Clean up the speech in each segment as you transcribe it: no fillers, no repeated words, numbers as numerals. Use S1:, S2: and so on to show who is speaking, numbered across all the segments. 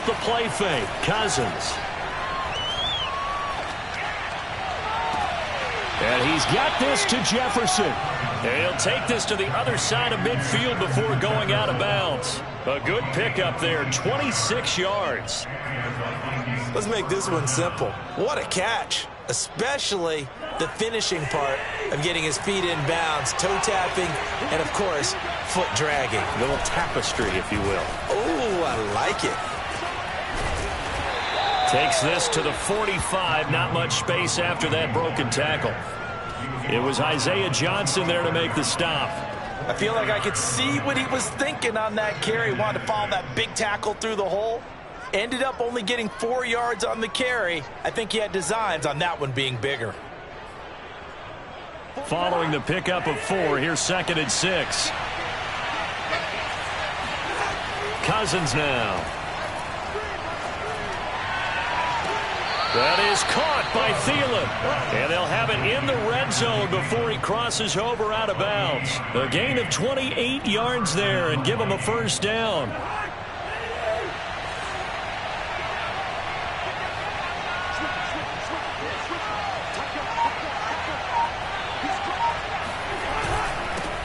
S1: the play fake. Cousins. And he's got this to Jefferson. And he'll take this to the other side of midfield before going out of bounds. A good pickup there, 26 yards.
S2: Let's make this one simple. What a catch, especially the finishing part of getting his feet in bounds, toe tapping, and of course, foot dragging.
S1: A little tapestry, if you will.
S2: Oh, I like it.
S1: Takes this to the 45. Not much space after that broken tackle. It was Isaiah Johnson there to make the stop.
S3: I feel like I could see what he was thinking on that carry. Wanted to follow that big tackle through the hole. Ended up only getting 4 yards on the carry. I think he had designs on that one being bigger.
S1: Following the pickup of 4, here's 2nd and 6. Cousins now. That is caught by Thielen. And they'll have it in the red zone before he crosses over out of bounds. A gain of 28 yards there and give him a first down.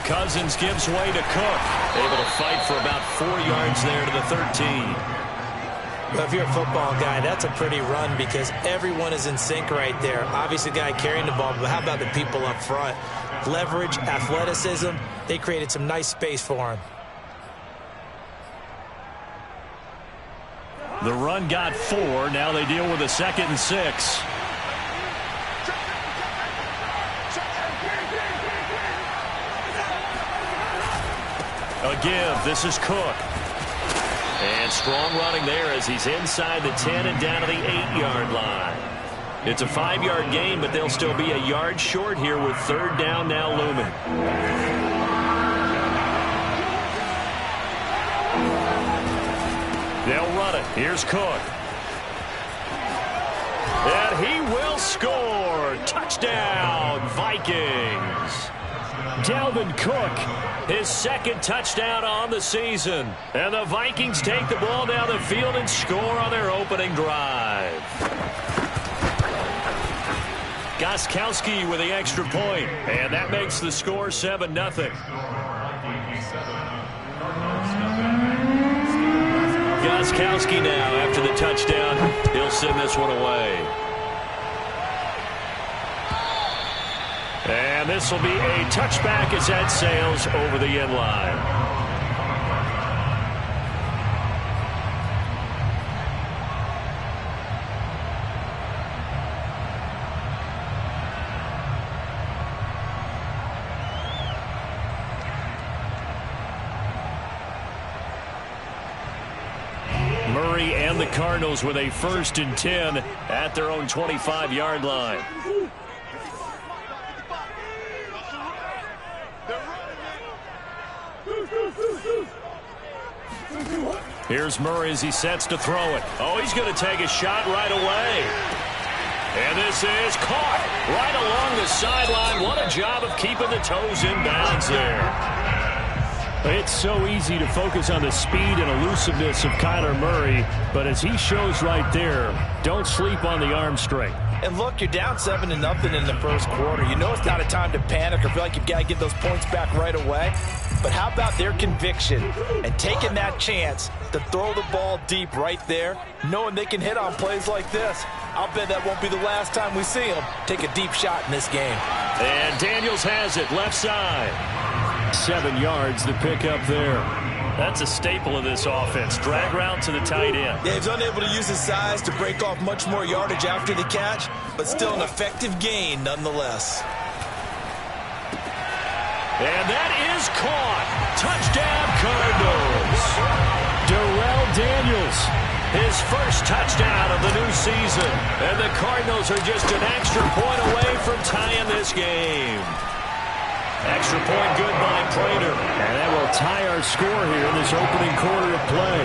S1: Cousins gives way to Cook. Able to fight for about 4 yards there to the 13.
S2: Well, if you're a football guy, that's a pretty run because everyone is in sync right there. Obviously, the guy carrying the ball, but how about the people up front? Leverage, athleticism, they created some nice space for him.
S1: The run got 4. Now they deal with a 2nd and 6. A give. This is Cook. And strong running there as he's inside the 10 and down to the 8-yard line. It's a 5-yard gain, but they'll still be a yard short here with 3rd down now looming. They'll run it. Here's Cook. And he will score. Touchdown, Vikings. Dalvin Cook, his 2nd touchdown on the season. And the Vikings take the ball down the field and score on their opening drive. Gostkowski with the extra point, and that makes the score 7-0. Gostkowski now after the touchdown. He'll send this one away. And this will be a touchback as that sails over the end line. Murray and the Cardinals with a 1st and 10 at their own 25-yard line. Here's Murray as he sets to throw it. Oh, he's going to take a shot right away. And this is caught right along the sideline. What a job of keeping the toes in bounds there. It's so easy to focus on the speed and elusiveness of Kyler Murray, but as he shows right there, don't sleep on the arm strength.
S3: And look, you're down 7-0 in the first quarter. You know it's not a time to panic or feel like you've got to get those points back right away. But how about their conviction and taking that chance to throw the ball deep right there, knowing they can hit on plays like this? I'll bet that won't be the last time we see them take a deep shot in this game.
S1: And Daniels has it left side. 7 yards to pick up there. That's a staple of this offense. Drag route to the tight end.
S2: Yeah, he's unable to use his size to break off much more yardage after the catch, but still an effective gain nonetheless.
S1: And that is caught. Touchdown, Cardinals. Darrell Daniels, his first touchdown of the new season. And the Cardinals are just an extra point away from tying this game. Extra point good by Prater. And that will tie our score here in this opening quarter of play.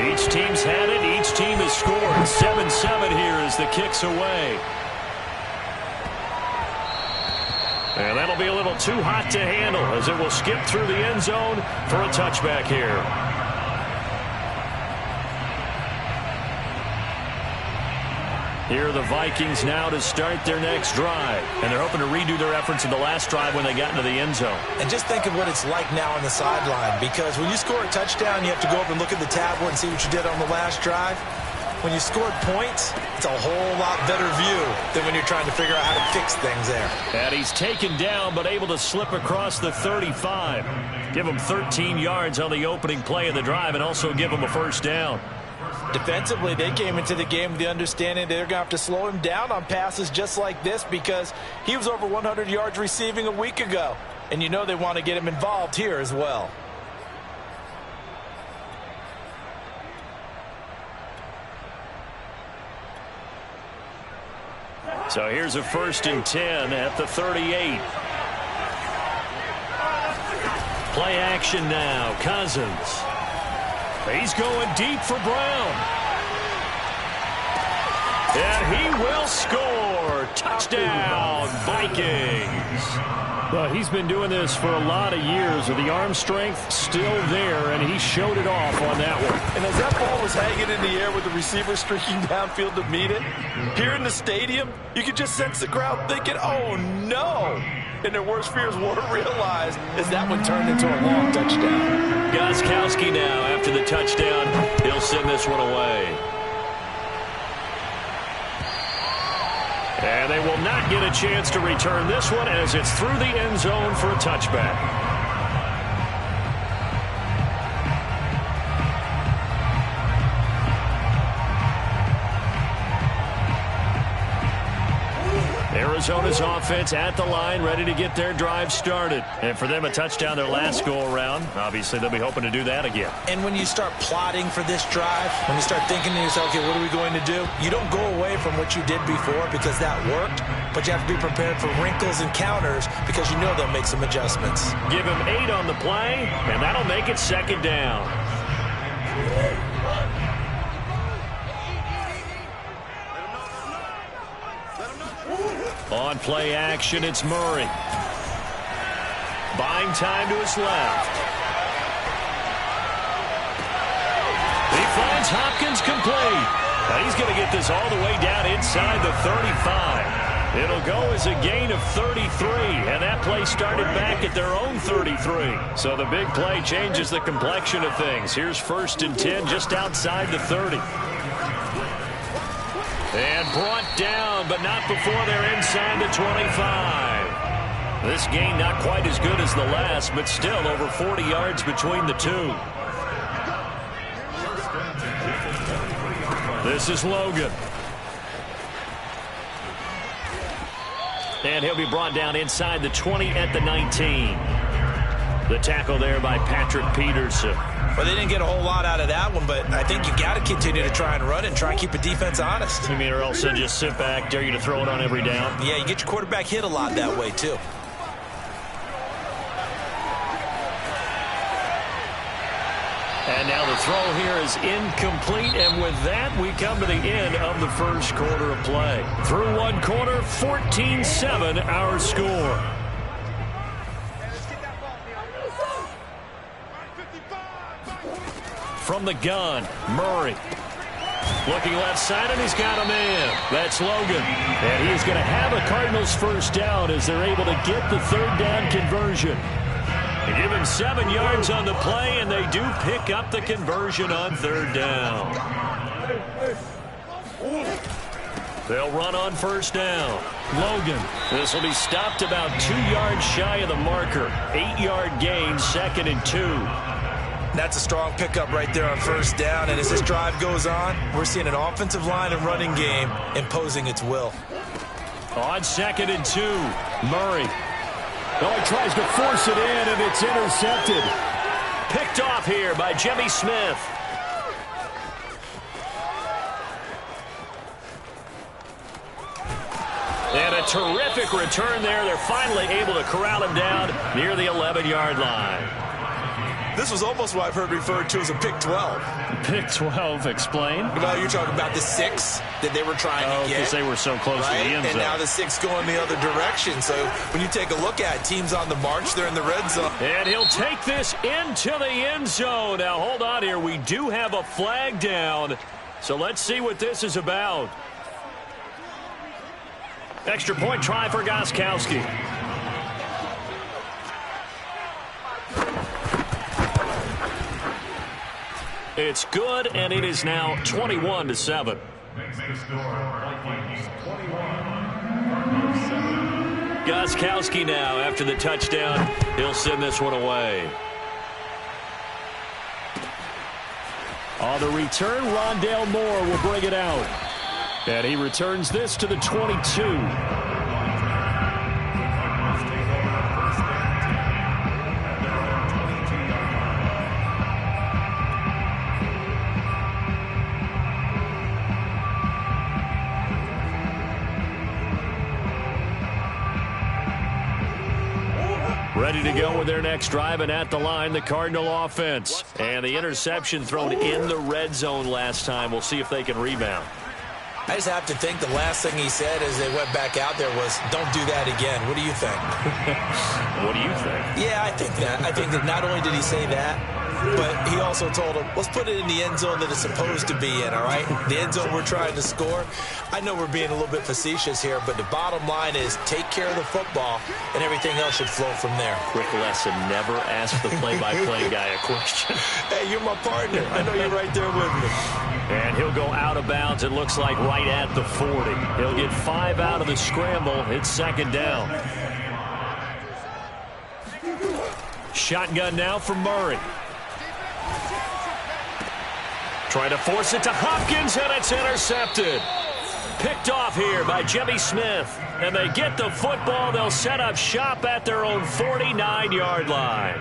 S1: Each team's had it. Each team has scored. 7-7 here as the kick's away. And that'll be a little too hot to handle as it will skip through the end zone for a touchback here. Here are the Vikings now to start their next drive. And they're hoping to redo their efforts in the last drive when they got into the end zone.
S2: And just think of what it's like now on the sideline, because when you score a touchdown, you have to go up and look at the tablet and see what you did on the last drive. When you scored points, it's a whole lot better view than when you're trying to figure out how to fix things there.
S1: And he's taken down but able to slip across the 35. Give him 13 yards on the opening play of the drive and also give him a first down.
S3: Defensively, they came into the game with the understanding they're going to have to slow him down on passes just like this because he was over 100 yards receiving a week ago. And you know they want to get him involved here as well.
S1: So here's a 1st and 10 at the 38. Play action now. Cousins. He's going deep for Brown. And he will score. Touchdown, Vikings. Well, he's been doing this for a lot of years with the arm strength still there, and he showed it off on that one.
S3: And as that ball was hanging in the air with the receiver streaking downfield to meet it, here in the stadium, you could just sense the crowd thinking, oh, no. And their worst fears weren't realized as that one turned into a long touchdown.
S1: Gostkowski now after the touchdown. He'll send this one away. And they will not get a chance to return this one as it's through the end zone for a touchback. Arizona's offense at the line, ready to get their drive started. And for them, a touchdown their last go-around. Obviously, they'll be hoping to do that again.
S2: And when you start plotting for this drive, when you start thinking to yourself, okay, what are we going to do? You don't go away from what you did before because that worked, but you have to be prepared for wrinkles and counters because you know they'll make some adjustments.
S1: Give him 8 on the play, and that'll make it 2nd down. On play action, it's Murray. Buying time to his left. He finds Hopkins complete. Now he's going to get this all the way down inside the 35. It'll go as a gain of 33, and that play started back at their own 33. So the big play changes the complexion of things. Here's 1st and 10 just outside the 30. And brought down, but not before they're inside the 25. This gain not quite as good as the last, but still over 40 yards between the two. This is Logan. And he'll be brought down inside the 20 at the 19. The tackle there by Patrick Peterson.
S2: Well, they didn't get a whole lot out of that one, but I think you got to continue to try and run and try and keep the defense honest.
S1: You mean or else just sit back, dare you to throw it on every down?
S2: Yeah, you get your quarterback hit a lot that way, too.
S1: And now the throw here is incomplete, and with that, we come to the end of the first quarter of play. Through one quarter, 14-7 our score. From the gun, Murray. Looking left side, and he's got a man. That's Logan. And he's going to have a Cardinals first down as they're able to get the 3rd down conversion. They give him 7 yards on the play, and they do pick up the conversion on 3rd down. They'll run on 1st down. Logan. This will be stopped about 2 yards shy of the marker. 8-yard gain, 2nd and 2.
S2: That's a strong pickup right there on 1st down, and as this drive goes on, we're seeing an offensive line and running game imposing its will.
S1: On 2nd and 2, Murray. Oh, he tries to force it in, and it's intercepted. Picked off here by Jimmy Smith. And a terrific return there. They're finally able to corral him down near the 11-yard line.
S2: This was almost what I've heard referred to as a pick 12.
S1: Pick 12, explain.
S2: Well, you're talking about the 6 that they were trying to get.
S1: Because they were so close to the end zone.
S2: And now the 6 going the other direction. So when you take a look at teams on the march, they're in the red zone.
S1: And he'll take this into the end zone. Now, hold on here. We do have a flag down. So let's see what this is about. Extra point try for Gostkowski. It's good, and it is now 21-7. Gostkowski now after the touchdown. He'll send this one away. On the return, Rondale Moore will bring it out. And he returns this to the 22. Ready to go with their next drive, and at the line, the Cardinal offense. And the interception thrown in the red zone last time. We'll see if they can rebound.
S2: I just have to think the last thing he said as they went back out there was, don't do that again. What do you think?
S1: What do you think?
S2: Yeah, I think that. I think that not only did he say that, but he also told him, let's put it in the end zone that it's supposed to be in, all right? The end zone we're trying to score. I know we're being a little bit facetious here, but the bottom line is take care of the football, and everything else should flow from there.
S1: Quick lesson, never ask the play-by-play guy a question.
S2: Hey, you're my partner. I know you're right there with me.
S1: And he'll go out of bounds, it looks like right at the 40. He'll get 5 out of the scramble. It's second down. Shotgun now for Murray. Trying to force it to Hopkins, and it's intercepted. Picked off here by Jimmy Smith. And they get the football. They'll set up shop at their own 49-yard line.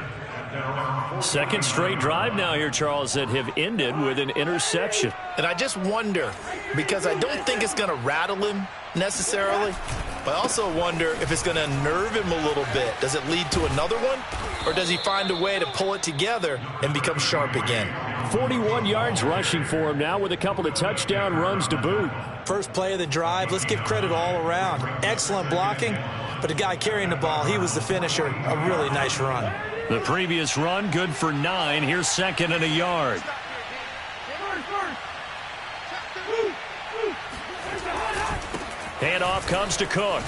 S1: Second straight drive now here, Charles, that have ended with an interception.
S3: And I just wonder, because I don't think it's going to rattle him necessarily, but I also wonder if it's going to nerve him a little bit. Does it lead to another one, or does he find a way to pull it together and become sharp again?
S1: 41 yards rushing for him now with a couple of touchdown runs to boot.
S2: First play of the drive, let's give credit all around. Excellent blocking, but the guy carrying the ball, he was the finisher. A really nice run.
S1: The previous run, good for 9. Here's second and a yard. Handoff comes to Cook.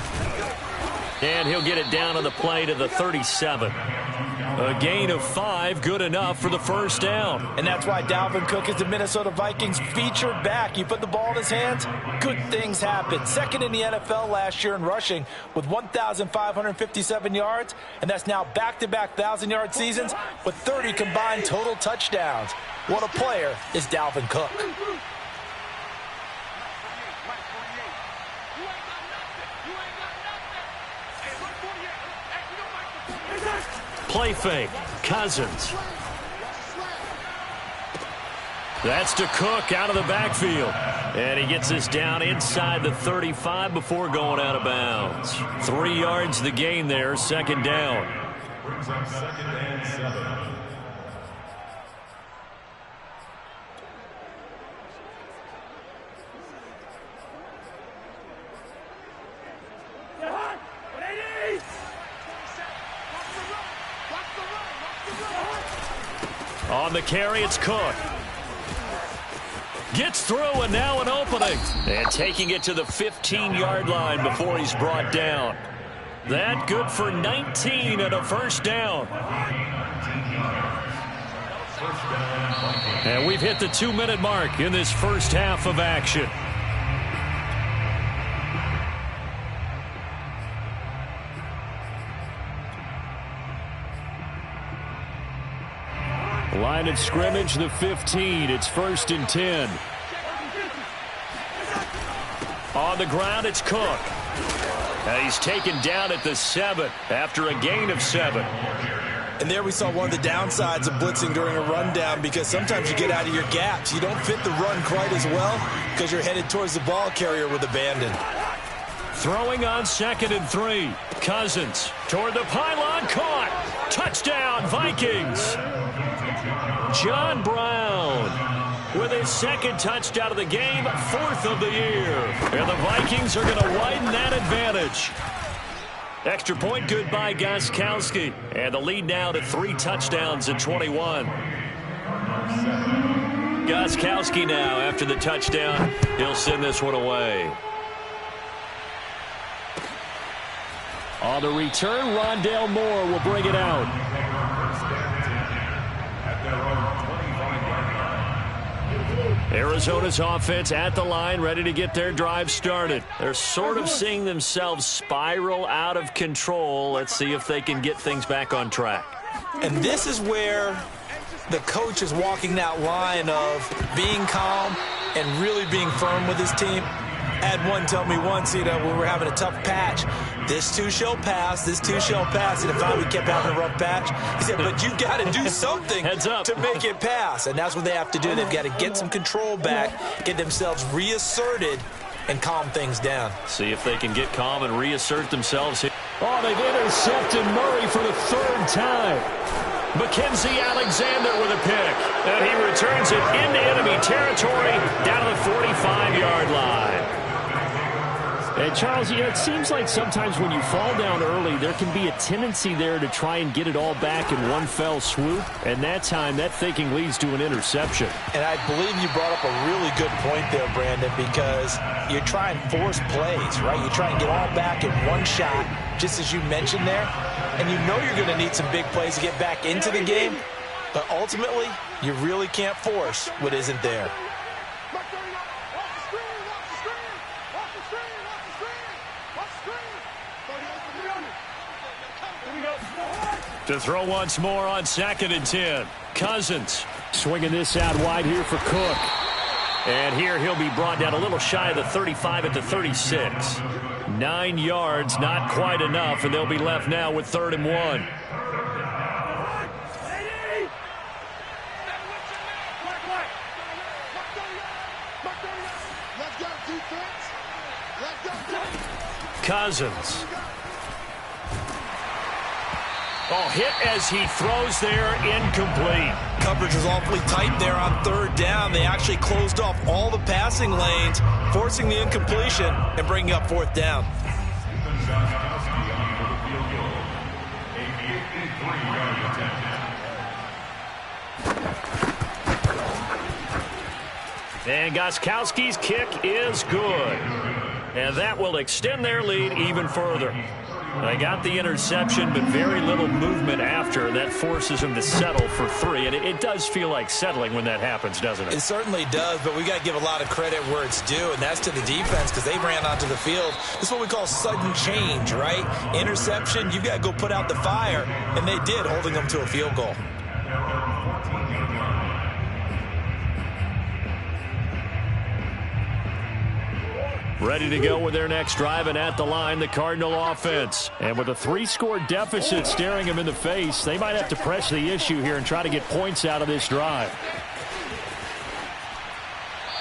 S1: And he'll get it down on the play to the 37. A gain of 5, good enough for the first down.
S3: And that's why Dalvin Cook is the Minnesota Vikings featured back. You put the ball in his hands, good things happen. Second in the NFL last year in rushing with 1,557 yards, and that's now back-to-back 1,000-yard seasons with 30 combined total touchdowns. What a player is Dalvin Cook.
S1: Play fake. Cousins. That's to Cook out of the backfield. And he gets this down inside the 35 before going out of bounds. 3 yards the gain there, second down. Brings up second and 7. On the carry, it's Cook. Gets through, and now an opening. And taking it to the 15-yard line before he's brought down. That good for 19 and a first down. And we've hit the 2-minute mark in this first half of action. Line of scrimmage, the 15. It's 1st and 10. On the ground, it's Cook. And he's taken down at the 7 after a gain of 7.
S2: And there we saw one of the downsides of blitzing during a rundown, because sometimes you get out of your gaps. You don't fit the run quite as well because you're headed towards the ball carrier with abandon.
S1: Throwing on 2nd and 3. Cousins toward the pylon, caught. Touchdown, Vikings. John Brown with his 2nd touchdown of the game, 4th of the year. And the Vikings are going to widen that advantage. Extra point good by Gostkowski. And the lead now to 3 touchdowns at 21. Gostkowski now after the touchdown. He'll send this one away. On the return, Rondale Moore will bring it out. Arizona's offense at the line, ready to get their drive started. They're sort of seeing themselves spiral out of control. Let's see if they can get things back on track.
S2: And this is where the coach is walking that line of being calm and really being firm with his team. I had one tell me once, when we were having a tough patch, this too shall pass, this too shall pass. And finally we kept having a rough patch. He said, but you've got to do something to make it pass. And that's what they have to do. They've got to get some control back, get themselves reasserted, and calm things down.
S1: See if they can get calm and reassert themselves here. Oh, they've intercepted Murray for the third time. Mackenzie Alexander with a pick. And he returns it into enemy territory down to the 45-yard line.
S4: And Charles, it seems like sometimes when you fall down early, there can be a tendency there to try and get it all back in one fell swoop. And that time, that thinking leads to an interception.
S2: And I believe you brought up a really good point there, Brandon, because you try and force plays, right? You try and get all back in one shot, just as you mentioned there. And you know you're going to need some big plays to get back into the game. But ultimately, you really can't force what isn't there.
S1: To throw once more on 2nd and 10. Cousins
S4: swinging this out wide here for Cook.
S1: And here he'll be brought down a little shy of the 35 at the 36. 9 yards, not quite enough, and they'll be left now with 3rd and 1. Cousins. Oh, hit as he throws there, incomplete.
S2: Coverage was awfully tight there on 3rd down. They actually closed off all the passing lanes, forcing the incompletion and bringing up 4th down.
S1: And Gostkowski's kick is good. And that will extend their lead even further. They got the interception, but very little movement after. That forces them to settle for 3. And it does feel like settling when that happens, doesn't it?
S2: It certainly does, but we got to give a lot of credit where it's due, and that's to the defense because they ran onto the field. This is what we call sudden change, right? Interception, you got to go put out the fire, and they did, holding them to a field goal.
S1: Ready to go with their next drive, and at the line, the Cardinal offense. And with a 3-score deficit staring them in the face, they might have to press the issue here and try to get points out of this drive.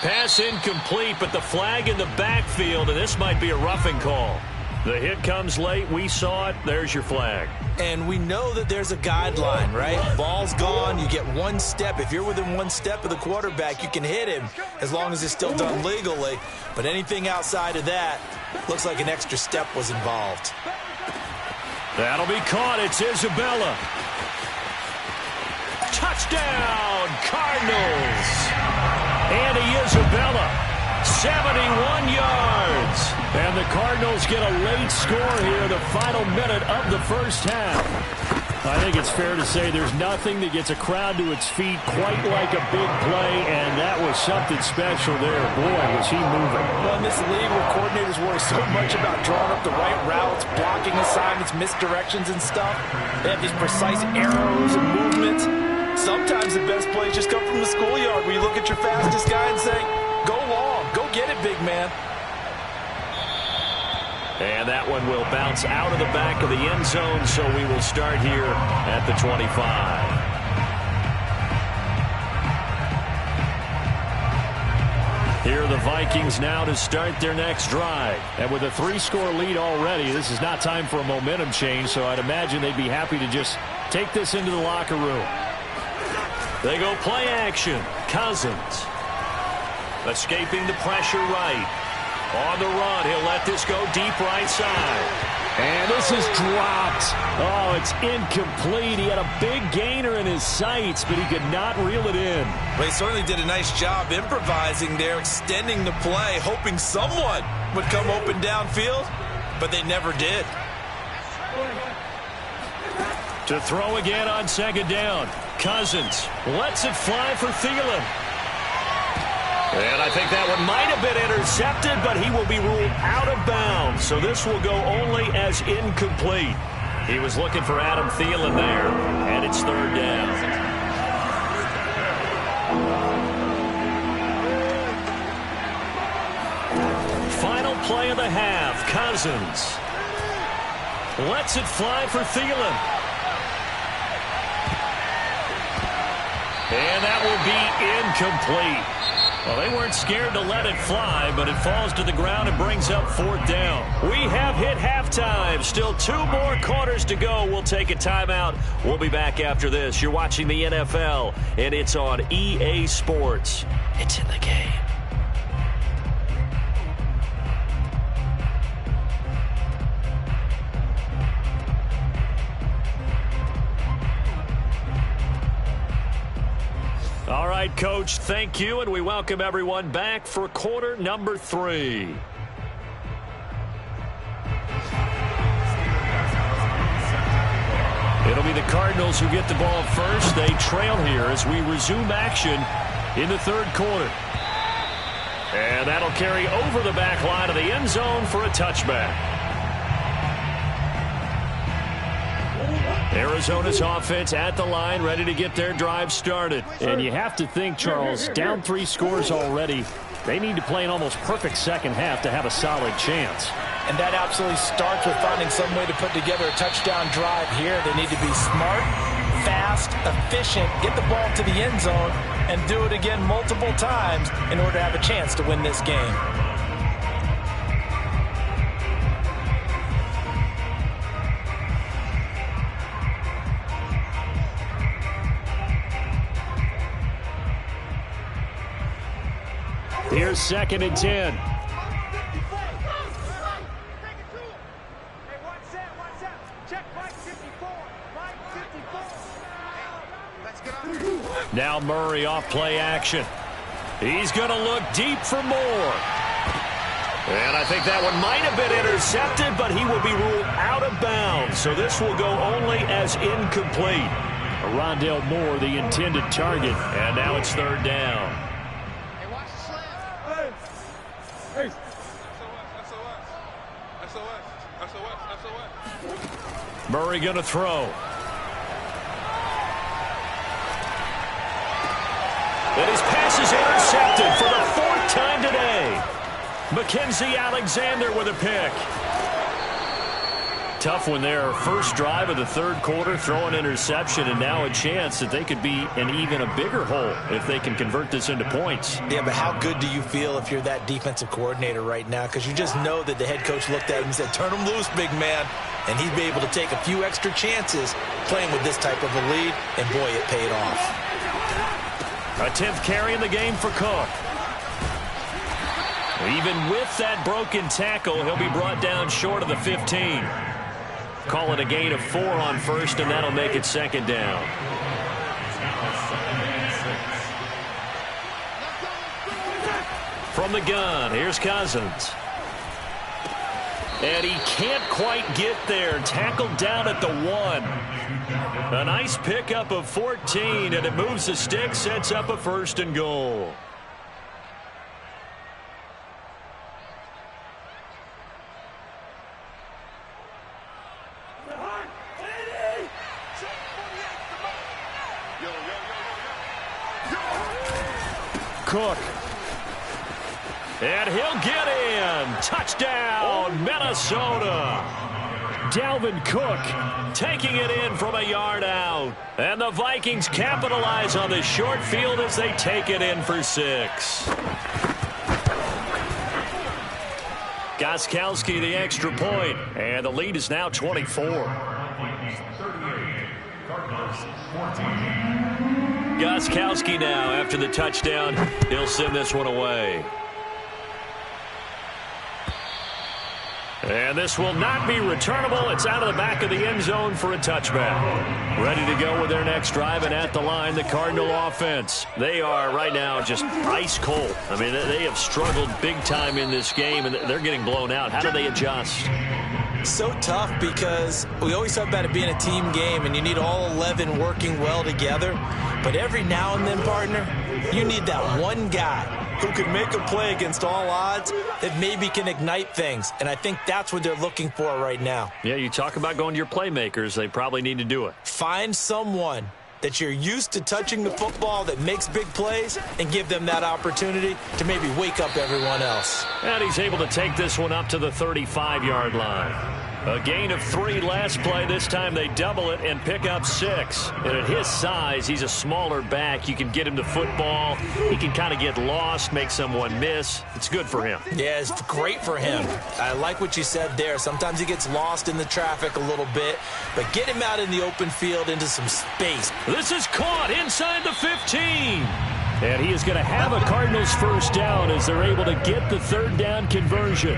S1: Pass incomplete, but the flag in the backfield, and this might be a roughing call. The hit comes late. We saw it. There's your flag.
S2: And we know that there's a guideline, right? Ball's gone. You get 1 step. If you're within 1 step of the quarterback, you can hit him as long as it's still done legally. But anything outside of that, looks like an extra step was involved.
S1: That'll be caught. It's Isabella. Touchdown, Cardinals. Andy Isabella. 71 yards. And the Cardinals get a late score here, the final minute of the first half. I think it's fair to say there's nothing that gets a crowd to its feet quite like a big play, and that was something special there. Boy, was he moving.
S2: Well, in this league where coordinators worry so much about drawing up the right routes, blocking assignments, misdirections and stuff, they have these precise arrows and movements. Sometimes the best plays just come from the schoolyard where you look at your fastest guy and say, go long, go get it, big man.
S1: And that one will bounce out of the back of the end zone, so we will start here at the 25. Here are the Vikings now to start their next drive. And with a 3-score lead already, this is not time for a momentum change, so I'd imagine they'd be happy to just take this into the locker room. They go play action. Cousins. Escaping the pressure right. On the run, he'll let this go deep right side.
S4: And this is dropped. Oh, it's incomplete. He had a big gainer in his sights, but he could not reel it in.
S2: Well, he certainly did a nice job improvising there, extending the play, hoping someone would come open downfield, but they never did.
S1: To throw again on second down. Cousins lets it fly for Thielen. And I think that one might have been intercepted, but he will be ruled out of bounds. So this will go only as incomplete. He was looking for Adam Thielen there, and it's third down. Final play of the half. Cousins lets it fly for Thielen. And that will be incomplete. Well, they weren't scared to let it fly, but it falls to the ground and brings up fourth down. We have hit halftime. Still 2 more quarters to go. We'll take a timeout. We'll be back after this. You're watching the NFL, and it's on EA Sports. It's in the game. All right, Coach, thank you, and we welcome everyone back for quarter number 3. It'll be the Cardinals who get the ball first. They trail here as we resume action in the third quarter. And that'll carry over the back line of the end zone for a touchback. Arizona's offense at the line, ready to get their drive started.
S4: And you have to think, Charles, down 3 scores already. They need to play an almost perfect second half to have a solid chance.
S3: And that absolutely starts with finding some way to put together a touchdown drive here. They need to be smart, fast, efficient, get the ball to the end zone, and do it again multiple times in order to have a chance to win this game.
S4: Here's 2nd and 10.
S1: Now Murray off play action. He's going to look deep for more. And I think that one might have been intercepted, but he will be ruled out of bounds. So this will go only as incomplete.
S4: Rondale Moore, the intended target.
S1: And now it's third down. Murray going to throw. And his pass is intercepted for the 4th time today. Mackenzie Alexander with a pick. Tough one there. First drive of the third quarter, throw an interception, and now a chance that they could be in even a bigger hole if they can convert this into points.
S2: Yeah, but how good do you feel if you're that defensive coordinator right now? Because you just know that the head coach looked at him and said, turn him loose, big man. And he'd be able to take a few extra chances playing with this type of a lead, and boy, it paid off.
S1: A 10th carry in the game for Cook. Even with that broken tackle, he'll be brought down short of the 15. Call it a gain of 4 on first, and that'll make it 2nd down. From the gun, here's Cousins. And he can't quite get there. Tackled down at the 1. A nice pickup of 14, and it moves the stick, sets up a 1st and goal. Cook. And he'll get in. Touchdown, Minnesota. Dalvin Cook taking it in from a yard out. And the Vikings capitalize on the short field as they take it in for 6. Gostkowski the extra point. And the lead is now 24. Gostkowski now after the touchdown. He'll send this one away. And this will not be returnable. It's out of the back of the end zone for a touchback. Ready to go with their next drive, and at the line, the Cardinal offense. They are right now just ice cold. I mean, they have struggled big time in this game, and they're getting blown out. How do they adjust?
S2: It's so tough because we always talk about it being a team game, and you need all 11 working well together. But every now and then, partner, you need that one guy who can make a play against all odds that maybe can ignite things. And I think that's what they're looking for right now.
S4: Yeah, you talk about going to your playmakers. They probably need to do it.
S2: Find someone that you're used to touching the football that makes big plays and give them that opportunity to maybe wake up everyone else.
S4: And he's able to take this one up to the 35-yard line. A gain of 3 last play. This time they double it and pick up 6. And at his size, he's a smaller back. You can get him the football. He can kind of get lost, make someone miss. It's good for him.
S2: Yeah, it's great for him. I like what you said there. Sometimes he gets lost in the traffic a little bit, but get him out in the open field into some space.
S4: This is caught inside the 15. And he is going to have a Cardinals first down as they're able to get the third down conversion.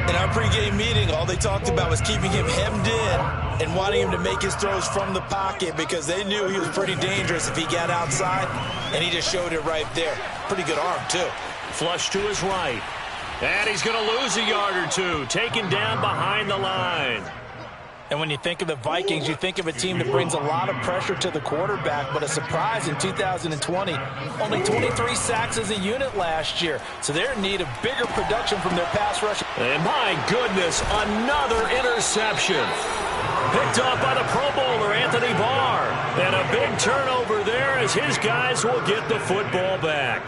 S2: In our pregame meeting, all they talked about was keeping him hemmed in and wanting him to make his throws from the pocket because they knew he was pretty dangerous if he got outside, and he just showed it right there. Pretty good arm, too.
S4: Flush to his right. And he's going to lose a yard or two, taken down behind the line.
S3: And when you think of the Vikings, you think of a team that brings a lot of pressure to the quarterback, but a surprise in 2020, only 23 sacks as a unit last year. So they're in need of bigger production from their pass rush.
S4: And my goodness, another interception. Picked off by the Pro Bowler, Anthony Barr. And a big turnover there as his guys will get the football back.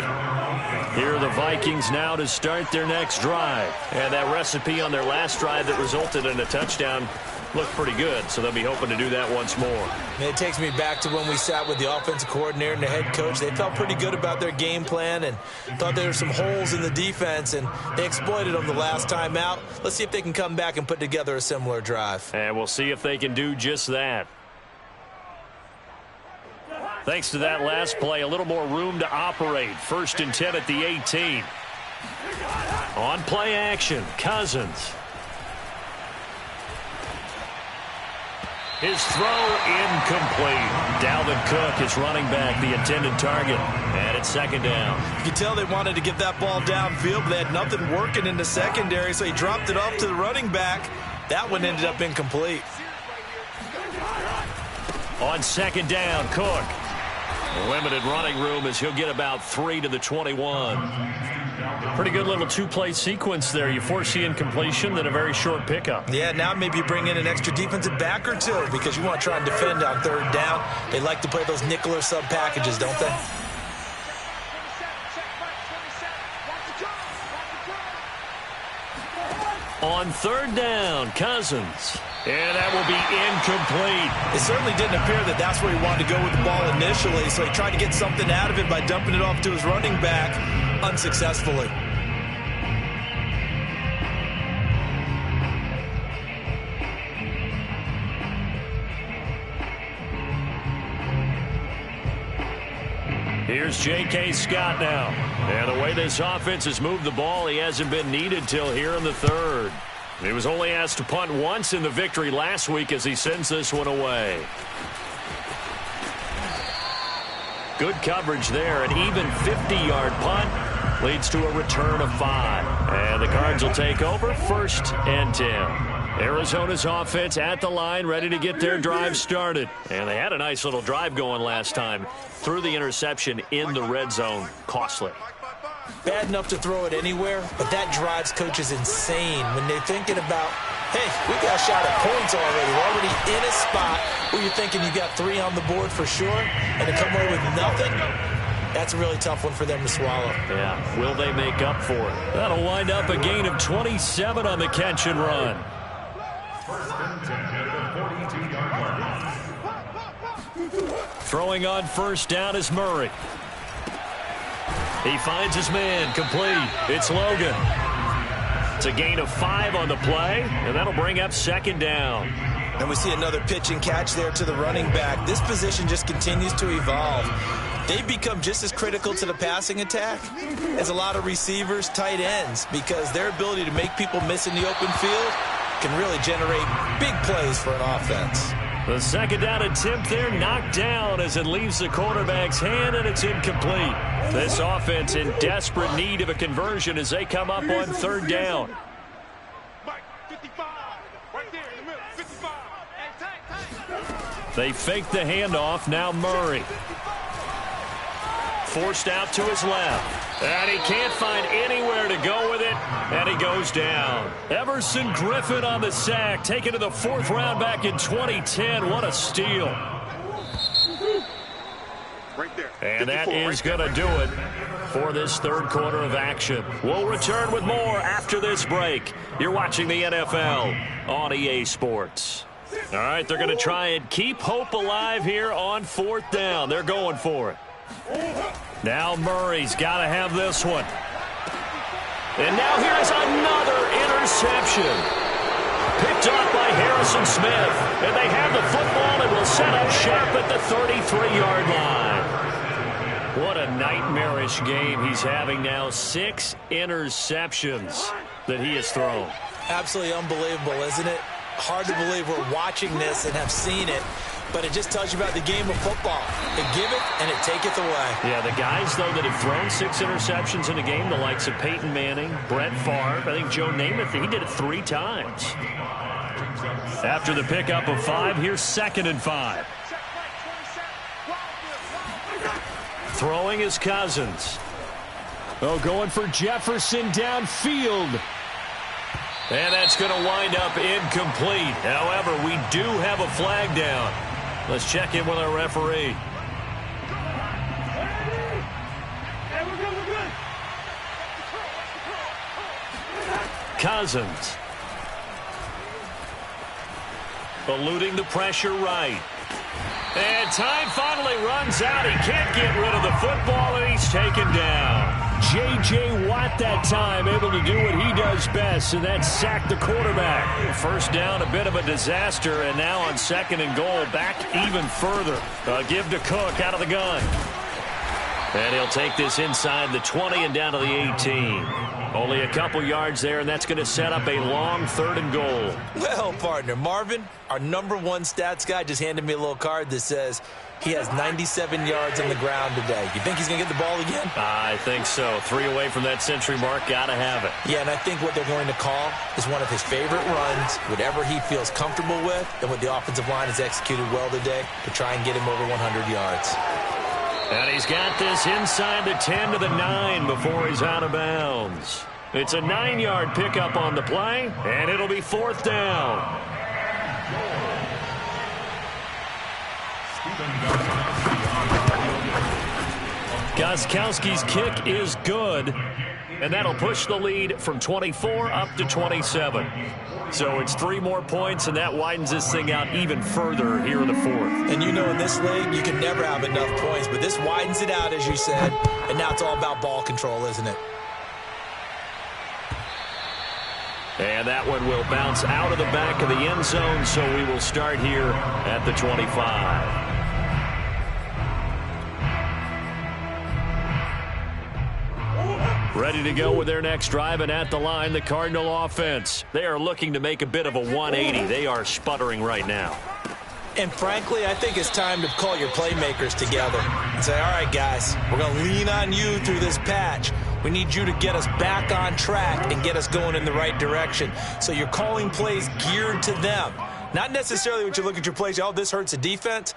S4: Here are the Vikings now to start their next drive. And that recipe on their last drive that resulted in a touchdown looked pretty good, so they'll be hoping to do that once more.
S2: It takes me back to when we sat with the offensive coordinator and the head coach. They felt pretty good about their game plan and thought there were some holes in the defense, and they exploited them the last time out. Let's see if they can come back and put together a similar drive.
S4: And we'll see if they can do just that. Thanks to that last play, a little more room to operate. 1st and 10 at the 18. On play action, Cousins. His throw incomplete. Dalvin Cook is running back, the intended target. And it's 2nd down.
S2: You can tell they wanted to get that ball downfield, but they had nothing working in the secondary, so he dropped it off to the running back. That one ended up incomplete.
S4: On 2nd down, Cook. Limited running room as he'll get about 3 to the 21. Pretty good little 2-play sequence there. You force the incompletion, then a very short pickup.
S2: Yeah, now maybe you bring in an extra defensive back or two because you want to try and defend on 3rd down. They like to play those nickel or sub packages, don't they?
S4: On 3rd down, Cousins. And that will be incomplete.
S2: It certainly didn't appear that that's where he wanted to go with the ball initially, so he tried to get something out of it by dumping it off to his running back unsuccessfully.
S4: Here's J.K. Scott now. And the way this offense has moved the ball, he hasn't been needed till here in the 3rd. He was only asked to punt once in the victory last week as he sends this one away. Good coverage there. An even 50-yard punt leads to a return of 5. And the Cards will take over 1st and 10. Arizona's offense at the line, ready to get their drive started. And they had a nice little drive going last time. Threw the interception in the red zone. Costly.
S2: Bad enough to throw it anywhere, but that drives coaches insane when they're thinking about, hey, we got a shot at points already. We're already in a spot where you're thinking you got 3 on the board for sure, and to come away with nothing, that's a really tough one for them to swallow.
S4: Yeah, will they make up for it? That'll wind up a gain of 27 on the catch and run. Throwing on 1st down is Murray. He finds his man, complete. It's Logan. It's a gain of 5 on the play, and that'll bring up 2nd down.
S2: And we see another pitch and catch there to the running back. This position just continues to evolve. They've become just as critical to the passing attack as a lot of receivers, tight ends, because their ability to make people miss in the open field can really generate big plays for an offense.
S4: The 2nd down attempt there knocked down as it leaves the quarterback's hand, and it's incomplete. This offense in desperate need of a conversion as they come up on 3rd down.
S1: They fake the handoff. Now Murray. Forced out to his left. And he can't find anywhere to go with it. And he goes down. Everson Griffin on the sack. Taken to the 4th round back in 2010. What a steal.
S5: Right there.
S1: And that is going to do it for this 3rd quarter of action. We'll return with more after this break. You're watching the NFL on EA Sports. All right, they're going to try and keep hope alive here on 4th down. They're going for it. Now Murray's got to have this one. And now here's another interception. Picked off by Harrison Smith. And they have the football and will set up shop at the 33-yard line. What a nightmarish game he's having now. 6 interceptions that he has thrown.
S2: Absolutely unbelievable, isn't it? Hard to believe we're watching this and have seen it, but it just tells you about the game of football. They give it and it taketh away.
S1: Yeah, the guys, though, that have thrown 6 interceptions in a game, the likes of Peyton Manning, Brett Favre, I think Joe Namath, he did it 3 times. After the pickup of 5, here's 2nd and 5. Throwing is Cousins.
S4: Oh, going for Jefferson downfield.
S1: And that's going to wind up incomplete. However, we do have a flag down. Let's check in with our referee. Cousins. Eluding the pressure right. And time finally runs out. He can't get rid of the football, and he's taken down.
S4: J.J. Watt that time able to do what he does best, and that's sack the quarterback.
S1: First down, a bit of a disaster, and now on 2nd and goal, back even further. Give to Cook out of the gun. And he'll take this inside the 20 and down to the 18. Only a couple yards there, and that's going to set up a long 3rd and goal.
S2: Well, partner, Marvin, our #1 stats guy, just handed me a little card that says he has 97 yards on the ground today. You think he's going to get the ball again?
S1: I think so. 3 away from that century mark. Got to have it.
S2: Yeah, and I think what they're going to call is one of his favorite runs, whatever he feels comfortable with, and what the offensive line has executed well today to try and get him over 100 yards.
S1: And he's got this inside the 10 to the 9 before he's out of bounds. It's a 9-yard pickup on the play, and it'll be 4th down. Gostkowski's kick is good, and that'll push the lead from 24 up to 27. So it's 3 more points, and that widens this thing out even further here in the 4th.
S2: And you know, in this league, you can never have enough points, but this widens it out, as you said, and now it's all about ball control, isn't it?
S1: And that one will bounce out of the back of the end zone, so we will start here at the 25. Ready to go with their next drive, and at the line, the Cardinal offense. They are looking to make a bit of a 180. They are sputtering right now.
S2: And frankly, I think it's time to call your playmakers together and say, all right, guys, we're going to lean on you through this patch. We need you to get us back on track and get us going in the right direction. So you're calling plays geared to them. Not necessarily what you look at your plays, oh, this hurts the defense.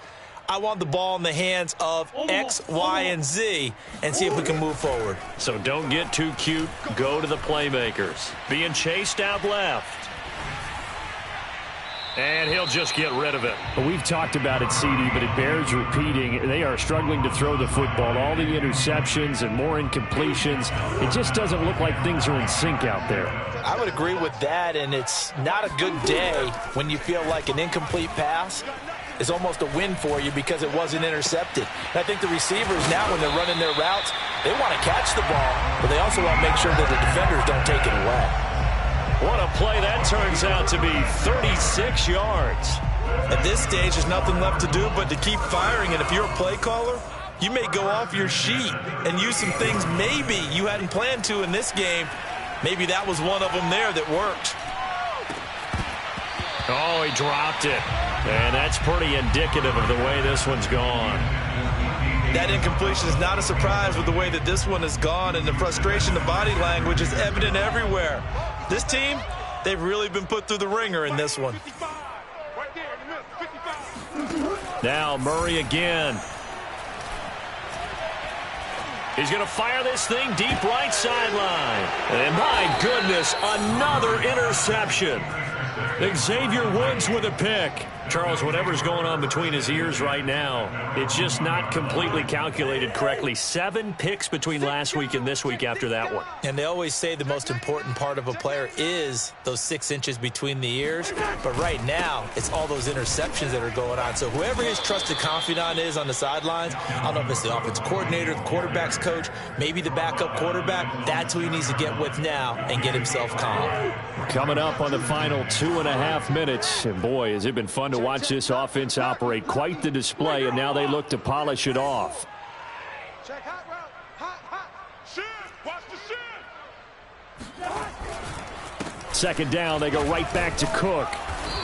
S2: I want the ball in the hands of X, Y, and Z and see if we can move forward.
S1: So don't get too cute. Go to the playmakers. Being chased out left. And he'll just get rid of it.
S4: We've talked about it, CD, but it bears repeating. They are struggling to throw the football. All the interceptions and more incompletions. It just doesn't look like things are in sync out there.
S3: I would agree with that, and it's not a good day when you feel like an incomplete pass is almost a win for you because it wasn't intercepted. And I think the receivers now, when they're running their routes, they want to catch the ball, but they also want to make sure that the defenders don't take it away.
S1: What a play that turns out to be. 36 yards.
S2: At this stage, there's nothing left to do but to keep firing, and if you're a play caller, you may go off your sheet and use some things maybe you hadn't planned to in this game. Maybe that was one of them there that worked.
S1: Oh, he dropped it. And that's pretty indicative of the way this one's gone.
S2: That incompletion is not a surprise with the way that this one has gone, and the frustration, the body language is evident everywhere. This team,
S3: They've really been put through the ringer in this one.
S1: Now Murray again. He's going to fire this thing deep right sideline. And my goodness, another interception. Xavier Woods with a pick. Charles, whatever's going on between his ears right now, it's just not completely calculated correctly. 7 picks between last week and this week after that one.
S2: And they always say the most important part of a player is those 6 inches between the ears. But right now, it's all those interceptions that are going on. So whoever his trusted confidant is on the sidelines, I don't know if it's the offensive coordinator, the quarterback's coach, maybe the backup quarterback, that's who he needs to get with now and get himself calm.
S4: Coming up on the final 2.5 minutes. And boy, has it been fun to watch this offense operate. Quite the display, and now they look to polish it off.
S5: Check hot route. Hot. Shin. Watch the shin.
S4: Second down, they go right back to Cook.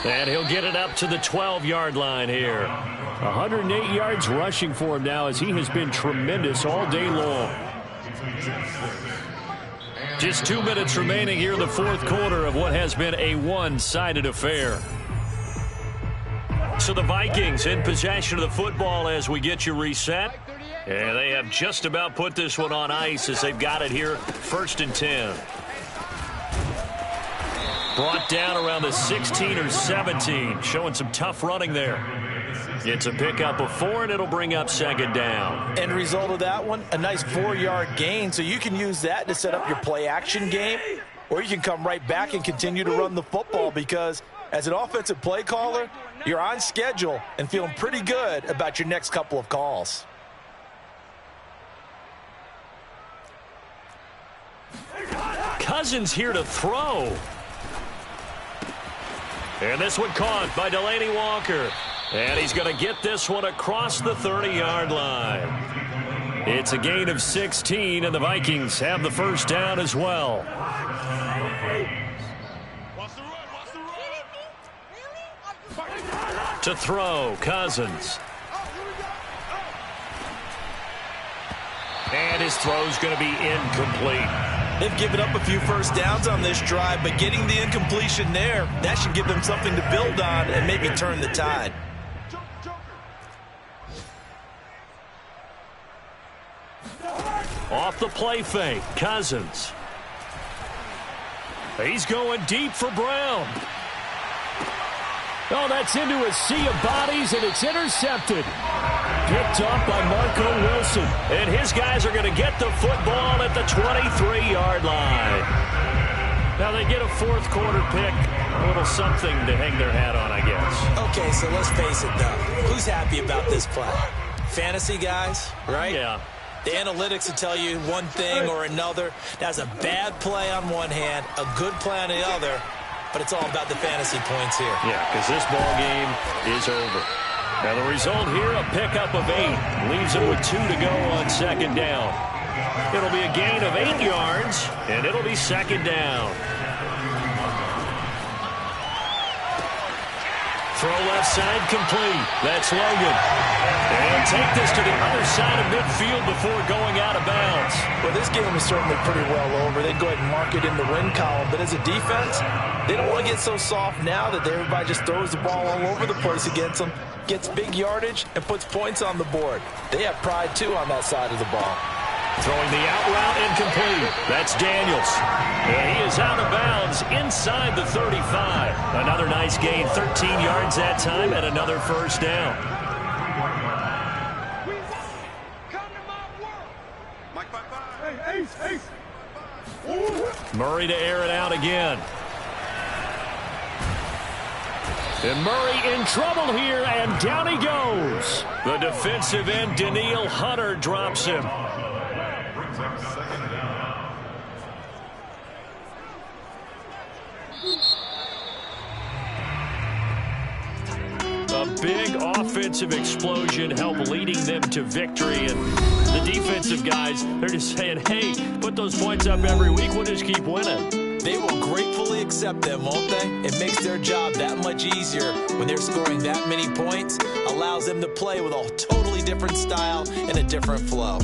S1: And he'll get it up to the 12-yard line here.
S4: 108 yards rushing for him now as he has been tremendous all day long.
S1: Just 2 minutes remaining here in the fourth quarter of what has been a one-sided affair. So the Vikings in possession of the football as we get you reset. And they have just about put this one on ice as they've got it here, 1st and 10. Brought down around the 16 or 17, showing some tough running there. It's a pickup of 4, and it'll bring up 2nd down.
S3: End result of that one, a nice 4-yard gain, so you can use that to set up your play-action game, or you can come right back and continue to run the football because as an offensive play caller, you're on schedule and feeling pretty good about your next couple of calls.
S1: Cousins here to throw. And this one caught by Delaney Walker. And he's going to get this one across the 30-yard line. It's a gain of 16, and the Vikings have the first down as well. To throw, Cousins. And his throw's going to be incomplete.
S3: They've given up a few first downs on this drive, but getting the incompletion there, that should give them something to build on and maybe turn the tide.
S1: Off the play fake, Cousins. He's going deep for Brown.
S4: Oh, that's into a sea of bodies, and it's intercepted. Picked up by Marco Wilson.
S1: And his guys are going to get the football at the 23-yard line. Now they get a fourth quarter pick. A little something to hang their hat on, I guess.
S2: Okay, so let's face it, though. Who's happy about this play? Fantasy guys, right?
S1: Yeah.
S2: The analytics will tell you one thing or another. That's a bad play on one hand, a good play on the other, but it's all about the fantasy points here.
S1: Yeah, because this ball game is over. Now the result here, a pickup of 8. Leaves it with 2 to go on 2nd down. It'll be a gain of 8 yards, and it'll be 2nd down. Throw left side complete. That's Logan. And take this to the other side of midfield before going out of bounds.
S3: Well, this game is certainly pretty well over. They'd go ahead and mark it in the win column. But as a defense, they don't want to get so soft now that everybody just throws the ball all over the place against them, gets big yardage, and puts points on the board. They have pride, too, on that side of the ball.
S1: Throwing the out route incomplete. That's Daniels. And he is out of bounds inside the 35. Another nice gain, 13 yards that time, and another first down. Murray to air it out again.
S4: And Murray in trouble here, and down he goes.
S1: The defensive end, Daniil Hunter, drops him. A big offensive explosion helped leading them to victory. And the defensive guys, they're just saying, hey, put those points up every week. We'll just keep winning.
S2: They will gratefully accept them, won't they? It makes their job that much easier when they're scoring that many points. Allows them to play with a totally different style and a different flow.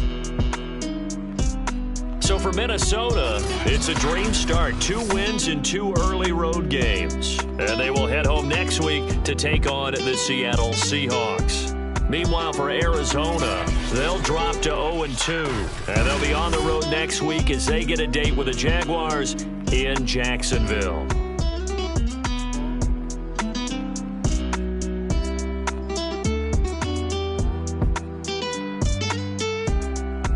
S1: So for Minnesota, it's a dream start. 2 wins in 2 early road games. And they will head home next week to take on the Seattle Seahawks. Meanwhile, for Arizona, they'll drop to 0-2. And they'll be on the road next week as they get a date with the Jaguars in Jacksonville.